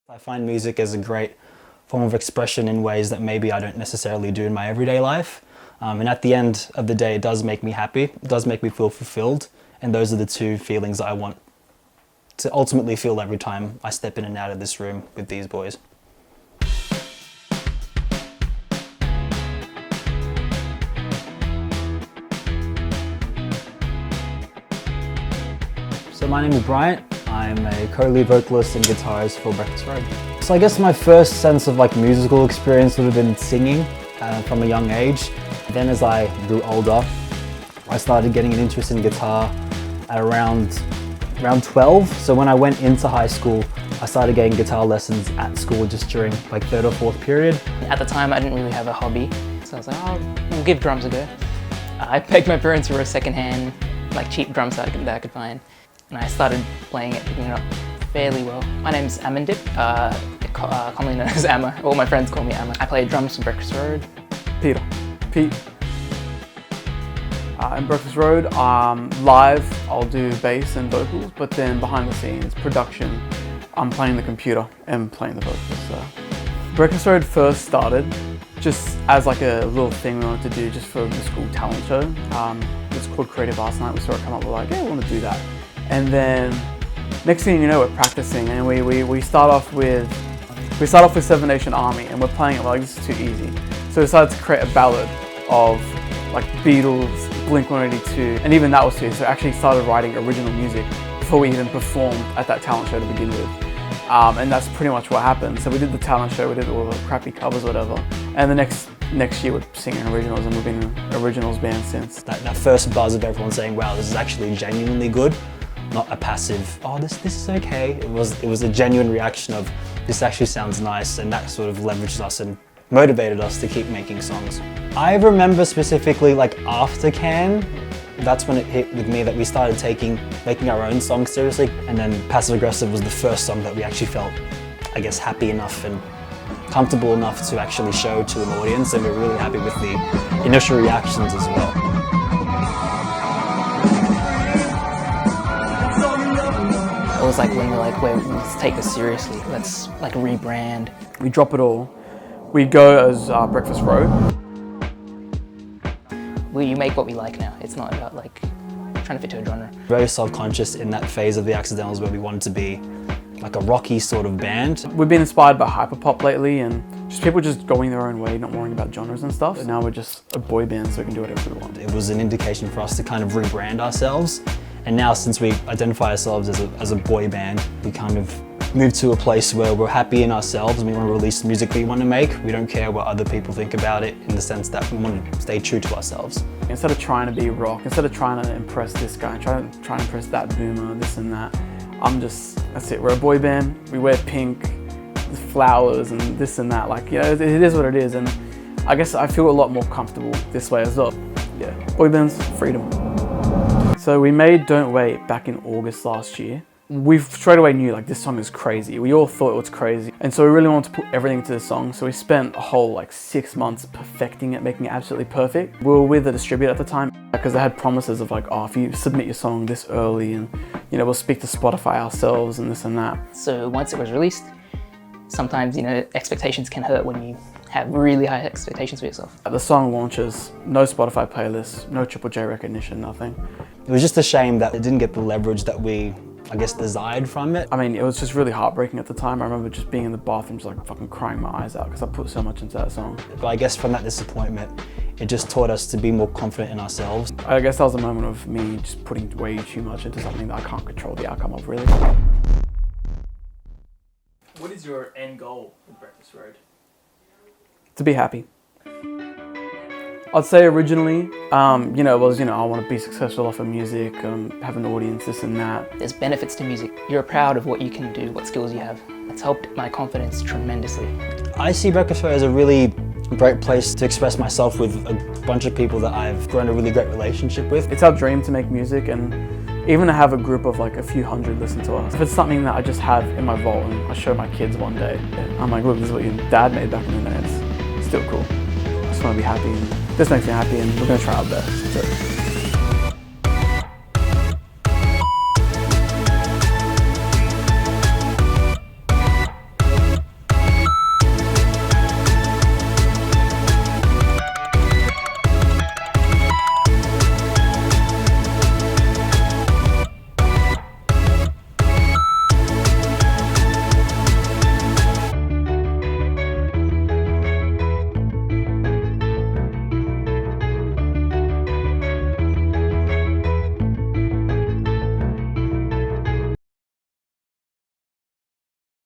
I find music as a great form of expression in ways that maybe I don't necessarily do in my everyday life. And at the end of the day, it does make me happy. It does make me feel fulfilled. And those are the two feelings that I want to ultimately feel every time I step in and out of this room with these boys. So my name is Bryant. I'm a co-lead vocalist and guitarist for Breakfast Road. So I guess my first sense of musical experience would have been singing from a young age. Then as I grew older, I started getting an interest in guitar at around 12. So when I went into high school, I started getting guitar lessons at school just during third or fourth period. At the time, I didn't really have a hobby. So I was like, oh, we'll give drums a go. I begged my parents for a secondhand, cheap drum set that I could find. And I started playing it, picking it up fairly well. My name's Amandip, commonly known as Amma. All my friends call me Amma. I play drums for Breakfast Road. Pete. In Breakfast Road, live I'll do bass and vocals, but then behind the scenes, production, I'm playing the computer and playing the vocals. So. Breakfast Road first started just as a little thing we wanted to do just for the school talent show. It's called Creative Arts Night. We saw it come up, we're like, yeah, we want to do that. And then next thing you know, we're practicing and we start off with Seven Nation Army and we're playing it like this is too easy. So we decided to create a ballad of Beatles, Blink-182, and even that was too. So I actually started writing original music before we even performed at that talent show to begin with. And that's pretty much what happened. So we did the talent show, we did all the crappy covers or whatever. And the next year we're singing originals and we've been an originals band since. That first buzz of everyone saying, wow, this is actually genuinely good. Not a passive, oh, this is okay. It was a genuine reaction of, this actually sounds nice, and that sort of leveraged us and motivated us to keep making songs. I remember specifically after Can, that's when it hit with me that we started making our own songs seriously, and then Passive Aggressive was the first song that we actually felt, I guess, happy enough and comfortable enough to actually show to an audience, and we're really happy with the initial reactions as well. It was when we're wait, let's take this seriously. Let's rebrand. We drop it all. We go as Breakfast Road. You make what we like now. It's not about trying to fit to a genre. Very self-conscious in that phase of the Accidentals where we wanted to be a rocky sort of band. We've been inspired by hyperpop lately and just people just going their own way, not worrying about genres and stuff. And now we're just a boy band, so we can do whatever we want. It was an indication for us to kind of rebrand ourselves. And now, since we identify ourselves as a boy band, we kind of moved to a place where we're happy in ourselves and we want to release the music we want to make. We don't care what other people think about it, in the sense that we want to stay true to ourselves. Instead of trying to be rock, instead of trying to impress this guy, trying to impress that boomer, this and that, that's it. We're a boy band, we wear pink, flowers and this and that. It is what it is. And I guess I feel a lot more comfortable this way as well. Yeah, boy bands, freedom. So we made Don't Wait back in August last year. We straight away knew this song is crazy. We all thought it was crazy. And so we really wanted to put everything into the song. So we spent a whole 6 months perfecting it, making it absolutely perfect. We were with a distributor at the time because they had promises of oh, if you submit your song this early and we'll speak to Spotify ourselves and this and that. So once it was released, sometimes expectations can hurt when you have really high expectations for yourself. The song launches, no Spotify playlist, no Triple J recognition, nothing. It was just a shame that it didn't get the leverage that we, I guess, desired from it. I mean, it was just really heartbreaking at the time. I remember just being in the bathroom, just fucking crying my eyes out because I put so much into that song. But I guess from that disappointment, it just taught us to be more confident in ourselves. I guess that was a moment of me just putting way too much into something that I can't control the outcome of, really. What is your end goal with Breakfast Road? To be happy. I'd say originally, it was, I want to be successful off of music, have an audience, this and that. There's benefits to music. You're proud of what you can do, what skills you have. It's helped my confidence tremendously. I see Breakfast Road as a really great place to express myself with a bunch of people that I've grown a really great relationship with. It's our dream to make music, and even to have a group of a few hundred listen to us. If it's something that I just have in my vault and I show my kids one day, I'm like, look, this is what your dad made back in the day. It's still cool. I just want to be happy, and this makes me happy, and we're going to try our best.